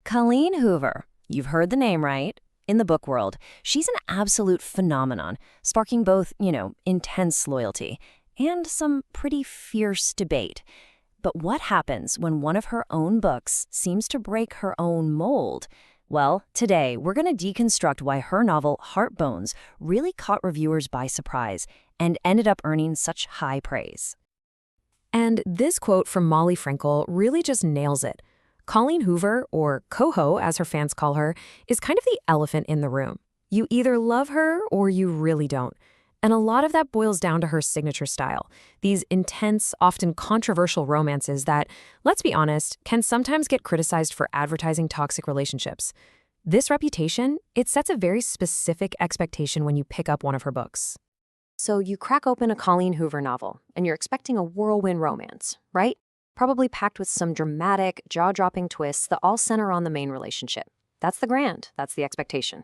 Colleen Hoover. You've heard the name, right? In the book world, she's an absolute phenomenon, sparking both, intense loyalty and some pretty fierce debate. But what happens when one of her own books seems to break her own mold? Well, today we're going to deconstruct why her novel Heartbones really caught reviewers by surprise and ended up earning such high praise. And this quote from Molly Frankel really just nails it. Colleen Hoover, or Coho as her fans call her, is kind of the elephant in the room. You either love her or you really don't. And a lot of that boils down to her signature style, these intense, often controversial romances that, let's be honest, can sometimes get criticized for advertising toxic relationships. This reputation, it sets a very specific expectation when you pick up one of her books. So you crack open a Colleen Hoover novel, and you're expecting a whirlwind romance, right? Probably packed with some dramatic, jaw-dropping twists that all center on the main relationship. That's the expectation.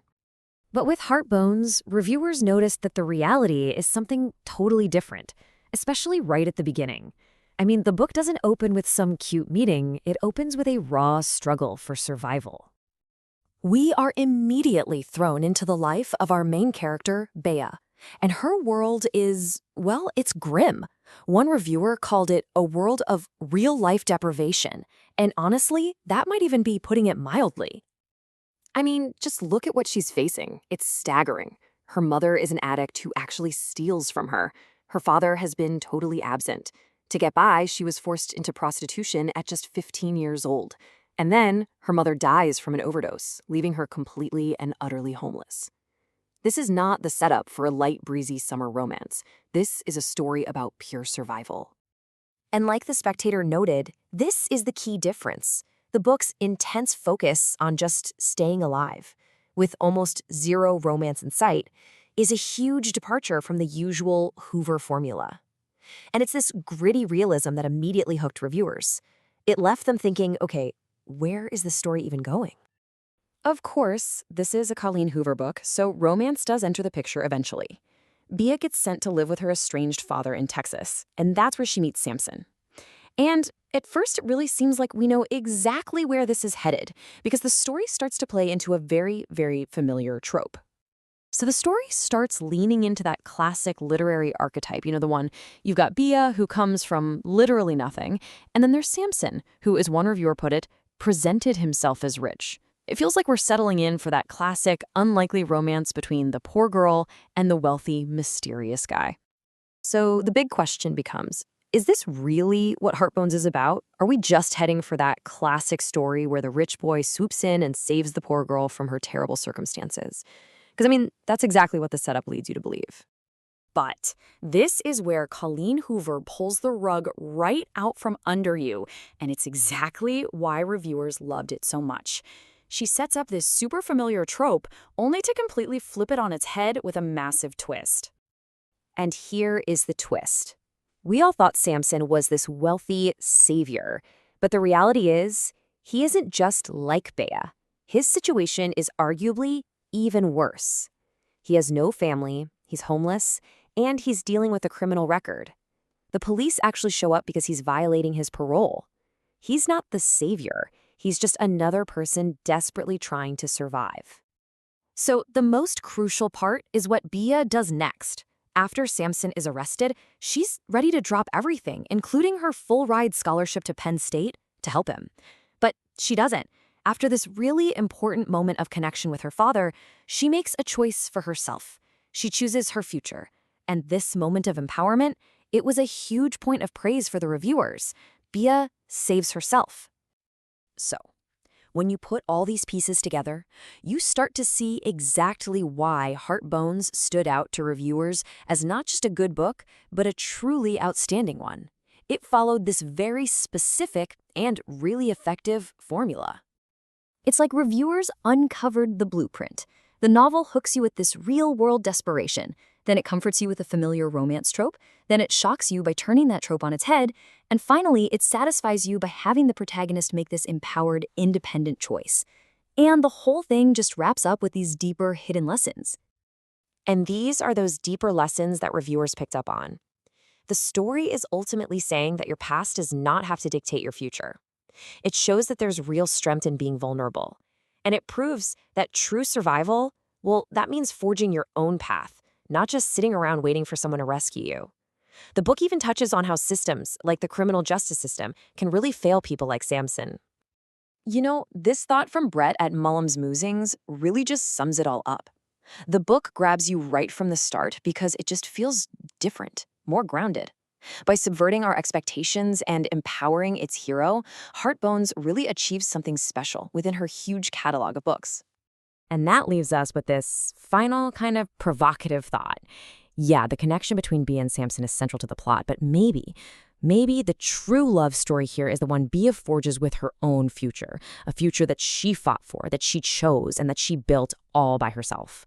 But with Heartbones, reviewers noticed that the reality is something totally different, especially right at the beginning. I mean, the book doesn't open with some cute meeting, it opens with a raw struggle for survival. We are immediately thrown into the life of our main character, Beyah. And her world is, well, it's grim. One reviewer called it a world of real-life deprivation. And honestly, that might even be putting it mildly. I mean, just look at what she's facing. It's staggering. Her mother is an addict who actually steals from her. Her father has been totally absent. To get by, she was forced into prostitution at just 15 years old. And then her mother dies from an overdose, leaving her completely and utterly homeless. This is not the setup for a light, breezy summer romance. This is a story about pure survival. And like The Spectator noted, this is the key difference. The book's intense focus on just staying alive, with almost zero romance in sight, is a huge departure from the usual Hoover formula. And it's this gritty realism that immediately hooked reviewers. It left them thinking, okay, where is the story even going? Of course, this is a Colleen Hoover book, so romance does enter the picture eventually. Beyah gets sent to live with her estranged father in Texas, and that's where she meets Samson. And at first, it really seems like we know exactly where this is headed, because the story starts to play into a very, very familiar trope. So the story starts leaning into that classic literary archetype, the one, you've got Beyah, who comes from literally nothing, and then there's Samson, who, as one reviewer put it, presented himself as rich. It feels like we're settling in for that classic, unlikely romance between the poor girl and the wealthy, mysterious guy. So the big question becomes, is this really what Heartbones is about? Are we just heading for that classic story where the rich boy swoops in and saves the poor girl from her terrible circumstances? Because, that's exactly what the setup leads you to believe. But this is where Colleen Hoover pulls the rug right out from under you, and it's exactly why reviewers loved it so much. She sets up this super familiar trope only to completely flip it on its head with a massive twist. And here is the twist. We all thought Samson was this wealthy savior, but the reality is, he isn't just like Beyah. His situation is arguably even worse. He has no family, he's homeless, and he's dealing with a criminal record. The police actually show up because he's violating his parole. He's not the savior. He's just another person desperately trying to survive. So the most crucial part is what Beyah does next. After Samson is arrested, she's ready to drop everything, including her full-ride scholarship to Penn State, to help him. But she doesn't. After this really important moment of connection with her father, she makes a choice for herself. She chooses her future. And this moment of empowerment, it was a huge point of praise for the reviewers. Beyah saves herself. So, when you put all these pieces together, you start to see exactly why Heartbones stood out to reviewers as not just a good book, but a truly outstanding one. It followed this very specific and really effective formula. It's like reviewers uncovered the blueprint. The novel hooks you with this real-world desperation, then it comforts you with a familiar romance trope, then it shocks you by turning that trope on its head, and finally, it satisfies you by having the protagonist make this empowered, independent choice. And the whole thing just wraps up with these deeper, hidden lessons. And these are those deeper lessons that reviewers picked up on. The story is ultimately saying that your past does not have to dictate your future. It shows that there's real strength in being vulnerable. And it proves that true survival, well, that means forging your own path, not just sitting around waiting for someone to rescue you. The book even touches on how systems, like the criminal justice system, can really fail people like Samson. You know, this thought from Brett at Mullum's Musings really just sums it all up. The book grabs you right from the start because it just feels different, more grounded. By subverting our expectations and empowering its hero, Heartbones really achieves something special within her huge catalog of books. And that leaves us with this final kind of provocative thought. Yeah, the connection between Beyah and Samson is central to the plot, but maybe the true love story here is the one Beyah forges with her own future, a future that she fought for, that she chose, and that she built all by herself.